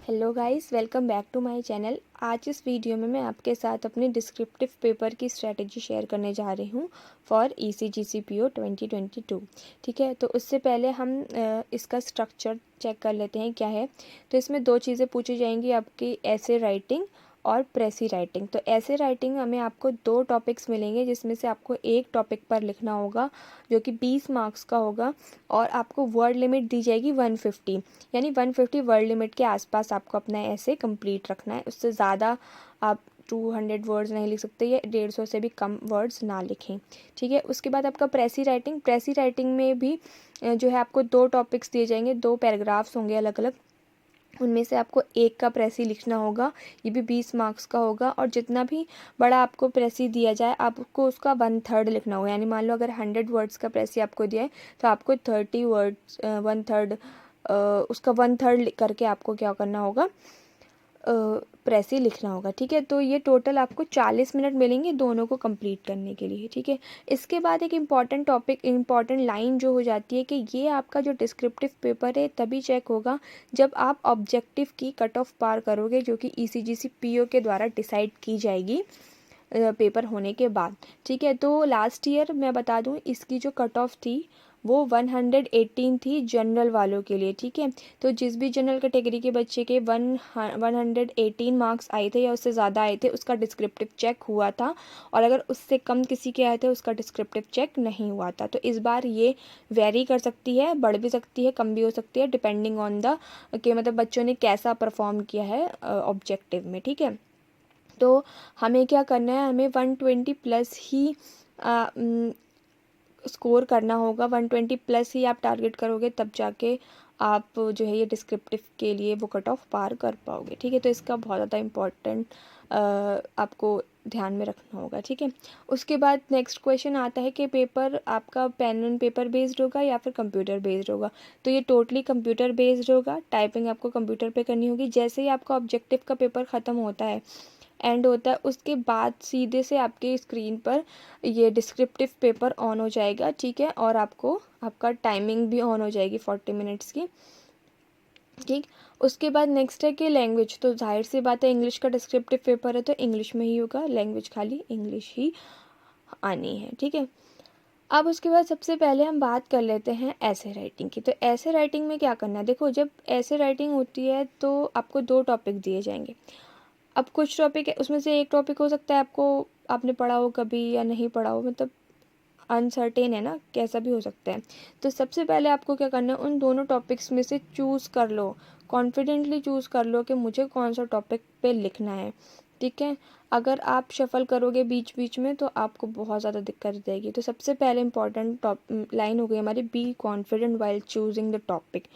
Hello guys, welcome back to my channel. आज इस video में मैं आपके साथ अपने डिस्क्रिप्टिव पेपर की स्ट्रेटजी शेयर करने जा रही हूँ फॉर ECGCPO 2022। ठीक है, तो उससे पहले हम इसका स्ट्रक्चर चेक कर लेते हैं क्या है। तो इसमें दो चीज़ें पूछी जाएंगी, आपकी ऐसे राइटिंग और प्रेसी राइटिंग। तो ऐसे राइटिंग में आपको दो टॉपिक्स मिलेंगे, जिसमें से आपको एक टॉपिक पर लिखना होगा जो कि 20 मार्क्स का होगा, और आपको वर्ड लिमिट दी जाएगी 150, यानी 150 वर्ड लिमिट के आसपास आपको अपना ऐसे कंप्लीट रखना है। उससे ज़्यादा आप 200 वर्ड्स नहीं लिख सकते, या 150 से भी कम वर्ड्स ना लिखें। ठीक है, उसके बाद आपका प्रेसी राइटिंग में भी जो है आपको दो टॉपिक्स दिए जाएंगे, दो पैराग्राफ्स होंगे अलग अलग। उनमें से आपको एक का प्रेसी लिखना होगा, ये भी 20 मार्क्स का होगा। और जितना भी बड़ा आपको प्रेसी दिया जाए, आपको उसका 1/3 लिखना होगा। यानी मान लो अगर 100 वर्ड्स का प्रेसी आपको दिया है, तो आपको 30 वर्ड्स 1/3 उसका 1/3 करके आपको क्या करना होगा, प्रेसी लिखना होगा। ठीक है, तो ये टोटल आपको 40 मिनट मिलेंगे दोनों को कंप्लीट करने के लिए। ठीक है, इसके बाद एक इम्पॉर्टेंट लाइन जो हो जाती है कि ये आपका जो डिस्क्रिप्टिव पेपर है तभी चेक होगा जब आप ऑब्जेक्टिव की कट ऑफ पार करोगे, जो कि ECGCPO के द्वारा डिसाइड की जाएगी पेपर होने के बाद। ठीक है, तो लास्ट ईयर मैं बता दूं, इसकी जो कट ऑफ थी वो 118 थी जनरल वालों के लिए। ठीक है, तो जिस भी जनरल कैटेगरी के बच्चे के 118 मार्क्स आए थे या उससे ज़्यादा आए थे, उसका डिस्क्रिप्टिव चेक हुआ था। और अगर उससे कम किसी के आए थे, उसका डिस्क्रिप्टिव चेक नहीं हुआ था। तो इस बार ये वेरी कर सकती है, बढ़ भी सकती है, कम भी हो सकती है, डिपेंडिंग ऑन द कि मतलब बच्चों ने कैसा परफॉर्म किया है ऑब्जेक्टिव में। ठीक है, तो हमें क्या करना है, हमें 120 प्लस ही स्कोर करना होगा। 120 प्लस ही आप टारगेट करोगे, तब जाके आप जो है ये डिस्क्रिप्टिव के लिए वो कट ऑफ पार कर पाओगे। ठीक है, तो इसका बहुत ज़्यादा इम्पोर्टेंट आपको ध्यान में रखना होगा। ठीक है, उसके बाद नेक्स्ट क्वेश्चन आता है कि पेपर आपका पेन एंड पेपर बेस्ड होगा या फिर कंप्यूटर बेस्ड होगा। तो ये टोटली कंप्यूटर बेस्ड होगा, टाइपिंग आपको कंप्यूटर पे करनी होगी। जैसे ही आपका ऑब्जेक्टिव का पेपर ख़त्म होता है, एंड होता है, उसके बाद सीधे से आपके स्क्रीन पर ये डिस्क्रिप्टिव पेपर ऑन हो जाएगा। ठीक है, और आपका टाइमिंग भी ऑन हो जाएगी 40 मिनट्स की। ठीक, उसके बाद नेक्स्ट है कि लैंग्वेज। तो जाहिर सी बात है, इंग्लिश का डिस्क्रिप्टिव पेपर है तो इंग्लिश में ही होगा, लैंग्वेज खाली इंग्लिश ही आनी है। ठीक है, अब उसके बाद सबसे पहले हम बात कर लेते हैं ऐसे राइटिंग की। तो ऐसे राइटिंग में क्या करना है, देखो जब ऐसे राइटिंग होती है तो आपको दो टॉपिक दिए जाएंगे। अब कुछ टॉपिक है, उसमें से एक टॉपिक हो सकता है आपने पढ़ा हो कभी या नहीं पढ़ा हो, मतलब अनसर्टेन है ना, कैसा भी हो सकता है। तो सबसे पहले आपको क्या करना है, उन दोनों टॉपिक्स में से चूज़ कर लो, कॉन्फिडेंटली चूज़ कर लो कि मुझे कौन सा टॉपिक पे लिखना है। ठीक है, अगर आप शफल करोगे बीच बीच में तो आपको बहुत ज़्यादा दिक्कत जाएगी। तो सबसे पहले इंपॉर्टेंट लाइन हो गई हमारी, be confident while choosing the topic.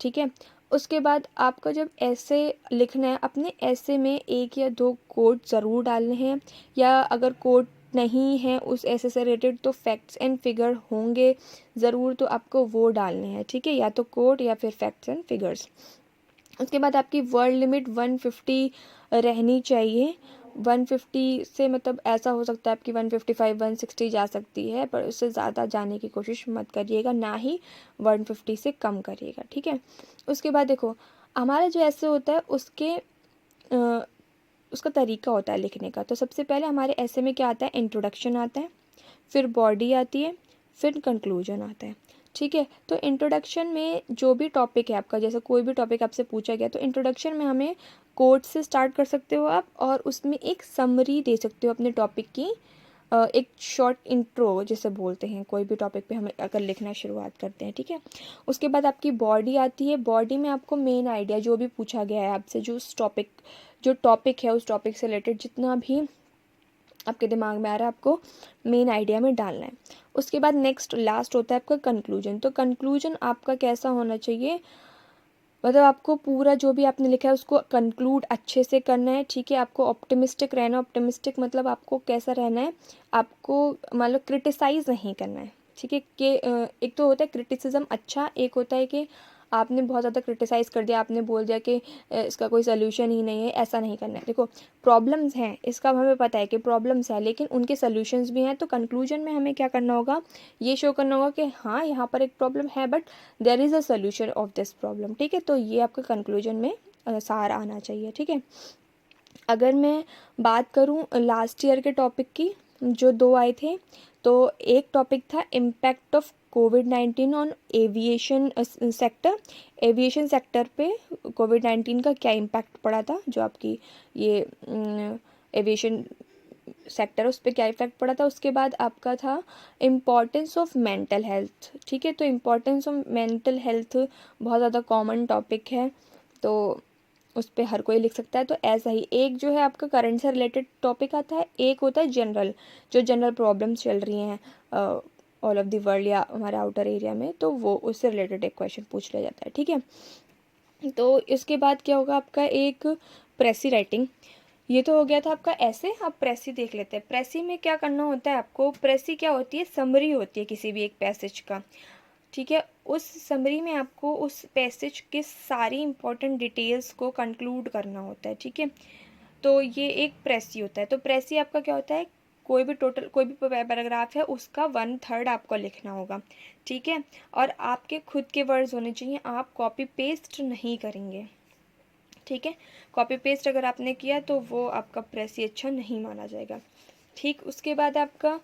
ठीक है, उसके बाद आपका जब ऐसे लिखना है, अपने ऐसे में एक या दो कोट ज़रूर डालने हैं, या अगर कोट नहीं है उस ऐसे से रिलेटेड तो फैक्ट्स एंड फिगर होंगे ज़रूर, तो आपको वो डालने हैं। ठीक है, या तो कोट या फिर फैक्ट्स एंड फिगर्स। उसके बाद आपकी वर्ड लिमिट 150 रहनी चाहिए। 150 से मतलब ऐसा हो सकता है आपकी 155 160 जा सकती है, पर उससे ज़्यादा जाने की कोशिश मत करिएगा, ना ही 150 से कम करिएगा। ठीक है, उसके बाद देखो हमारा जो ऐसे होता है उसका तरीका होता है लिखने का। तो सबसे पहले हमारे ऐसे में क्या आता है, इंट्रोडक्शन आता है, फिर बॉडी आती है, फिर कंक्लूजन आता है। ठीक है, तो इंट्रोडक्शन में जो भी टॉपिक है आपका, जैसे कोई भी टॉपिक आपसे पूछा गया, तो इंट्रोडक्शन में हमें कोट से स्टार्ट कर सकते हो आप, और उसमें एक समरी दे सकते हो अपने टॉपिक की, एक शॉर्ट इंट्रो जिसे बोलते हैं, कोई भी टॉपिक पे हमें अगर लिखना शुरुआत करते हैं। ठीक है, उसके बाद आपकी बॉडी आती है। बॉडी में आपको मेन आइडिया जो भी पूछा गया है आपसे, जो टॉपिक है उस टॉपिक से रिलेटेड जितना भी आपके दिमाग में आ रहा है, आपको मेन आइडिया में डालना है। उसके बाद नेक्स्ट लास्ट होता है आपका कंक्लूजन। तो कंक्लूजन आपका कैसा होना चाहिए, मतलब आपको पूरा जो भी आपने लिखा है उसको कंक्लूड अच्छे से करना है। ठीक है, आपको ऑप्टिमिस्टिक रहना है। ऑप्टिमिस्टिक मतलब आपको कैसा रहना है, आपको मतलब क्रिटिसाइज़ नहीं करना है। ठीक है, कि एक तो होता है क्रिटिसिज्म अच्छा, एक होता है कि आपने बहुत ज़्यादा क्रिटिसाइज़ कर दिया, आपने बोल दिया कि इसका कोई सल्यूशन ही नहीं है। ऐसा नहीं करना है। देखो प्रॉब्लम्स हैं, इसका हमें पता है कि प्रॉब्लम्स हैं, लेकिन उनके सल्यूशंस भी हैं। तो कंक्लूजन में हमें क्या करना होगा, ये शो करना होगा कि हाँ यहाँ पर एक प्रॉब्लम है, but there is a solution of this problem. ठीक है, तो ये आपका कंक्लूजन में सार आना चाहिए, ठीक है। अगर मैं बात करूँ लास्ट ईयर के टॉपिक की, जो 2 आए थे, तो एक टॉपिक था impact of covid on aviation sector. Aviation sector पे कोविड-19 का क्या इम्पैक्ट पड़ा था, जो आपकी ये एविएशन सेक्टर उस पर क्या इफेक्ट पड़ा था। उसके बाद आपका था इम्पॉर्टेंस ऑफ मेंटल हेल्थ, ठीक है। तो इम्पॉर्टेंस ऑफ मेंटल हेल्थ बहुत ज़्यादा कॉमन टॉपिक है, तो उस पर हर कोई लिख सकता है। तो ऐसा ही एक जो है आपका करंट से रिलेटेड टॉपिक आता है, एक होता है जनरल, जो जनरल प्रॉब्लम्स चल रही हैं ऑल ऑफ द वर्ल्ड या हमारे आउटर एरिया में, तो वो उससे रिलेटेड एक क्वेश्चन पूछ लिया जाता है, ठीक है। तो इसके बाद क्या होगा आपका एक प्रेसी राइटिंग। ये तो हो गया था आपका ऐसे। अब प्रेसी देख लेते हैं। प्रेसी में क्या करना होता है आपको। प्रेसी क्या होती है, समरी होती है किसी भी एक पैसेज का, ठीक है। उस समरी में आपको उस पैसेज के सारी इंपॉर्टेंट डिटेल्स को कंक्लूड करना होता है, ठीक है। तो ये एक प्रेसी होता है। तो प्रेसी आपका क्या होता है, कोई भी पैराग्राफ है उसका 1/3 आपको लिखना होगा, ठीक है। और आपके खुद के वर्ड्स होने चाहिए, आप कॉपी पेस्ट नहीं करेंगे, ठीक है। कॉपी पेस्ट अगर आपने किया तो वो आपका प्रेसी अच्छा नहीं माना जाएगा, ठीक। उसके बाद आपका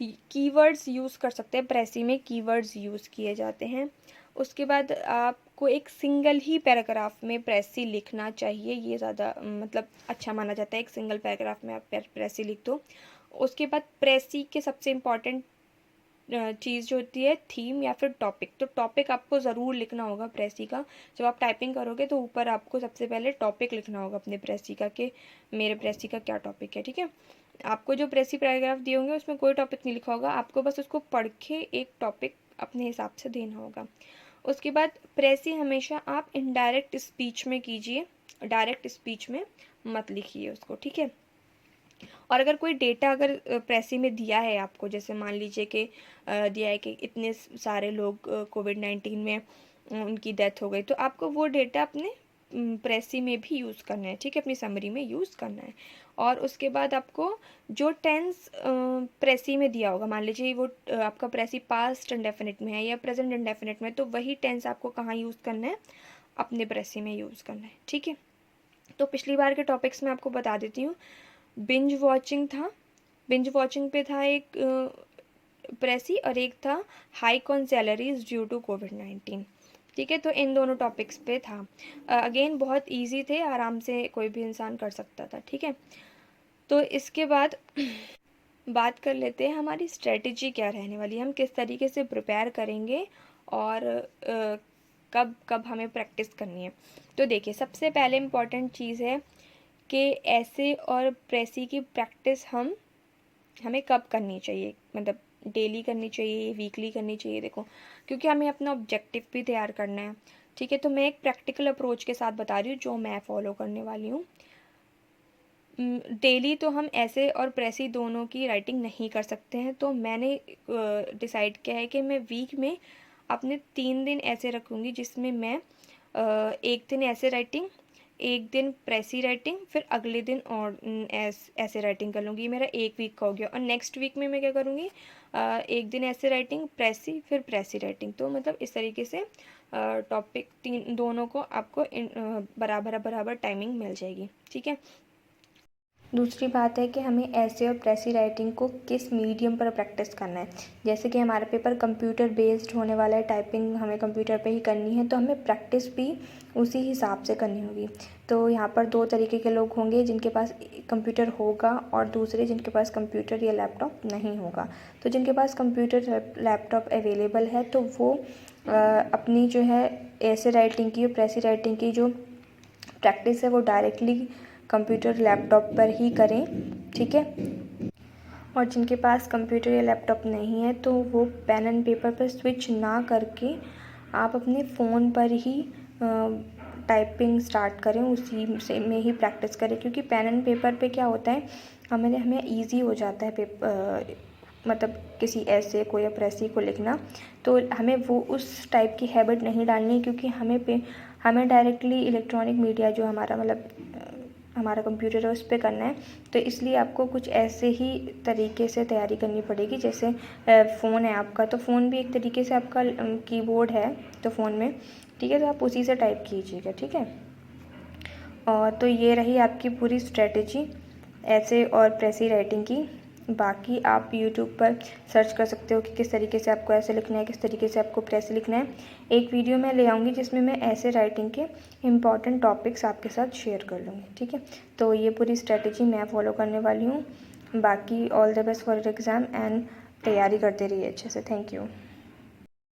कीवर्ड्स यूज़ कर सकते हैं, प्रेसी में कीवर्ड्स यूज़ किए जाते हैं। उसके बाद आपको एक सिंगल ही पैराग्राफ में प्रेसी लिखना चाहिए, ये ज़्यादा मतलब अच्छा माना जाता है, एक सिंगल पैराग्राफ में आप प्रेसी लिख दो। उसके बाद प्रेसी के सबसे इम्पॉर्टेंट चीज़ जो होती है थीम या फिर टॉपिक। तो टॉपिक आपको ज़रूर लिखना होगा प्रेसी का। जब आप टाइपिंग करोगे तो ऊपर आपको सबसे पहले टॉपिक लिखना होगा अपने प्रेसी का, कि मेरे प्रेसी का क्या टॉपिक है, ठीक है। आपको जो प्रेसी पैराग्राफ दिए होंगे उसमें कोई टॉपिक नहीं लिखा होगा, आपको बस उसको पढ़ के एक टॉपिक अपने हिसाब से देना होगा। उसके बाद प्रेसी हमेशा आप इनडायरेक्ट स्पीच में कीजिए, डायरेक्ट स्पीच में मत लिखिए उसको, ठीक है। और अगर कोई डेटा अगर प्रेसी में दिया है आपको, जैसे मान लीजिए कि दिया है कि इतने सारे लोग कोविड-19 में उनकी डेथ हो गई, तो आपको वो डेटा अपने प्रेसी में भी यूज़ करना है, ठीक है, अपनी समरी में यूज़ करना है। और उसके बाद आपको जो टेंस प्रेसी में दिया होगा, मान लीजिए वो आपका प्रेसी पास्ट इंडेफिनिट में है या प्रेजेंट इंडेफिनिट में, तो वही टेंस आपको कहाँ यूज़ करना है, अपने प्रेसी में यूज़ करना है, ठीक है। तो पिछली बार के टॉपिक्स में आपको बता देती हूँ। बिंज वॉचिंग था, बिंज वॉचिंग पे था एक प्रेसी, और एक था hike on salaries due to कोविड-19, ठीक है। तो इन दोनों टॉपिक्स पे था। अगेन बहुत इजी थे, आराम से कोई भी इंसान कर सकता था, ठीक है। तो इसके बाद बात कर लेते हैं हमारी स्ट्रेटजी क्या रहने वाली है, हम किस तरीके से प्रिपेयर करेंगे और कब कब हमें प्रैक्टिस करनी है। तो देखिए, सबसे पहले इम्पॉर्टेंट चीज़ है कि ऐसे और प्रेसी की प्रैक्टिस हमें कब करनी चाहिए, मतलब डेली करनी चाहिए, वीकली करनी चाहिए। देखो, क्योंकि हमें अपना ऑब्जेक्टिव भी तैयार करना है, ठीक है। तो मैं एक प्रैक्टिकल अप्रोच के साथ बता रही हूँ जो मैं फॉलो करने वाली हूँ। डेली तो हम ऐसे और प्रेसी दोनों की राइटिंग नहीं कर सकते हैं, तो मैंने डिसाइड किया है कि मैं वीक में अपने 3 दिन ऐसे रखूँगी जिसमें मैं एक दिन ऐसे राइटिंग, एक दिन प्रेसी राइटिंग, फिर अगले दिन और ऐसे राइटिंग कर लूँगी। मेरा एक वीक का हो गया। और नेक्स्ट वीक में मैं क्या करूँगी, एक दिन ऐसे राइटिंग, प्रेसी, फिर प्रेसी राइटिंग। तो मतलब इस तरीके से टॉपिक दोनों को आपको बराबर बराबर टाइमिंग मिल जाएगी, ठीक है। दूसरी बात है कि हमें ऐसे और प्रेसी राइटिंग को किस मीडियम पर प्रैक्टिस करना है। जैसे कि हमारा पेपर कंप्यूटर बेस्ड होने वाला है, टाइपिंग हमें कंप्यूटर पे ही करनी है, तो हमें प्रैक्टिस भी उसी हिसाब से करनी होगी। तो यहाँ पर 2 तरीके के लोग होंगे, जिनके पास कंप्यूटर होगा और दूसरे जिनके पास कंप्यूटर या लैपटॉप नहीं होगा। तो जिनके पास कंप्यूटर लैपटॉप अवेलेबल है तो वो अपनी जो है ऐसे राइटिंग की और प्रेसी राइटिंग की जो प्रैक्टिस है वो डायरेक्टली कंप्यूटर लैपटॉप पर ही करें, ठीक है। और जिनके पास कंप्यूटर या लैपटॉप नहीं है तो वो पेन एंड पेपर पर स्विच ना करके आप अपने फ़ोन पर ही टाइपिंग स्टार्ट करें, उसी से में ही प्रैक्टिस करें। क्योंकि पेन एंड पेपर पे क्या होता है, हमें ईजी हो जाता है मतलब किसी ऐसे को या प्रेसी को लिखना। तो हमें वो उस टाइप की हैबिट नहीं डालनी, क्योंकि हमें डायरेक्टली इलेक्ट्रॉनिक मीडिया जो हमारा मतलब हमारा कंप्यूटर है उस पर करना है। तो इसलिए आपको कुछ ऐसे ही तरीके से तैयारी करनी पड़ेगी। जैसे फ़ोन है आपका, तो फ़ोन भी एक तरीके से आपका कीबोर्ड है तो फ़ोन में, ठीक है। तो आप उसी से टाइप कीजिएगा, ठीक है। और तो ये रही आपकी पूरी स्ट्रेटजी ऐसे और प्रेसी राइटिंग की। बाकी आप यूट्यूब पर सर्च कर सकते हो कि किस तरीके से आपको ऐसे लिखना है, किस तरीके से आपको प्रेसी लिखना है। एक वीडियो मैं ले आऊँगी जिसमें मैं ऐसे राइटिंग के इम्पॉर्टेंट टॉपिक्स आपके साथ शेयर कर लूँगी, ठीक है। तो ये पूरी स्ट्रेटजी मैं फॉलो करने वाली हूँ। बाकी all the best for exam and तैयारी करते रहिए अच्छे से। Thank you.